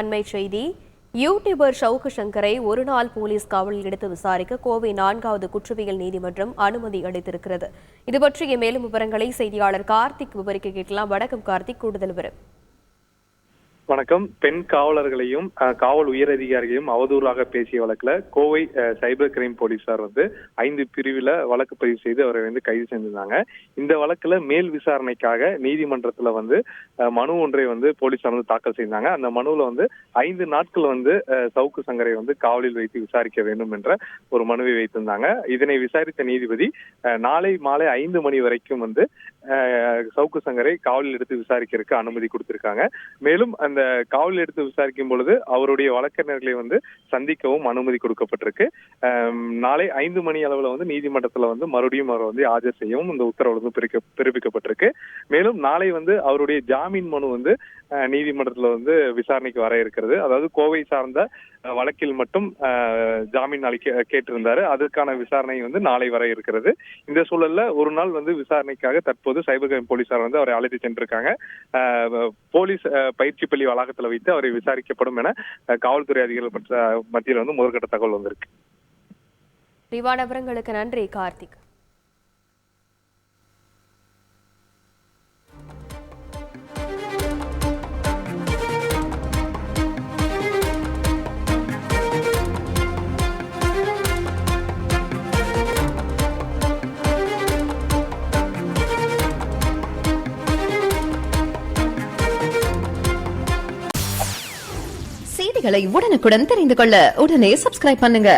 அண்மை செய்தி. யூடியூபர் ஷவுக்கு சங்கரை ஒருநாள் போலீஸ் காவலில் எடுத்து விசாரிக்க கோவை 4வது குற்றவியல் நீதிமன்றம் அனுமதி அளித்திருக்கிறது. இது பற்றிய மேலும் விவரங்களை செய்தியாளர் கார்த்திக் விவரிக்க கேட்கலாம். வணக்கம் கார்த்திக், கூடுதல் விவரம். வணக்கம். பெண் காவலர்களையும் காவல் உயரதிகாரிகளையும் அவதூறாக பேசிய வழக்குல கோவை சைபர் கிரைம் போலீசார் 5 பிரிவுல வழக்கு பதிவு செய்து அவரை கைது செஞ்சிருந்தாங்க. இந்த வழக்குல மேல் விசாரணைக்காக நீதிமன்றத்துல மனு ஒன்றை போலீசார் தாக்கல் செய்தாங்க. அந்த மனுவுல 5 நாட்கள் சவுக்கு சங்கரை காவலில் வைத்து விசாரிக்க வேண்டும் என்ற ஒரு மனுவை வைத்திருந்தாங்க. இதனை விசாரித்த நீதிபதி நாளை மாலை 5 மணி வரைக்கும் சவுக்கு சங்கரை காவலில் எடுத்து விசாரிக்கிறதுக்கு அனுமதி கொடுத்திருக்காங்க. மேலும் அந்த காவலில் எடுத்து விசாரிக்கும் பொழுது அவருடைய வழக்கறிஞர்களை சந்திக்கவும் அனுமதி கொடுக்கப்பட்டிருக்கு. நாளை 5 மணி அளவுல நீதிமன்றத்துல மறுபடியும் அவரை ஆஜர் செய்யவும் இந்த உத்தரவு பிறப்பிக்கப்பட்டிருக்கு. மேலும் நாளை அவருடைய ஜாமீன் மனு நீதிமன்றத்துல விசாரணைக்கு வர இருக்கிறது. அதாவது கோவை சார்ந்த வழக்கில் மட்டும் ஜாமீன் அளிக்க கேட்டிருந்தாரு. அதற்கான விசாரணை நாளை வர இருக்கிறது. இந்த சூழல்ல ஒரு நாள் விசாரணைக்காக தற்போது சைபர் கிரைம் போலீசார் அவரை அழைத்து சென்றிருக்காங்க. போலீஸ் பயிற்சி பள்ளி வளாகத்தில் வைத்து அவரை விசாரிக்கப்படும் என காவல்துறை அதிகாரிகள் மத்தியில் முதற்கட்ட தகவல் வந்திருக்கு. விரிவான விவரங்களுக்கு நன்றி கார்த்திக். செய்திகளை உடனுக்குடன் தெரிந்து கொள்ள உடனே சப்ஸ்கிரைப் பண்ணுங்க.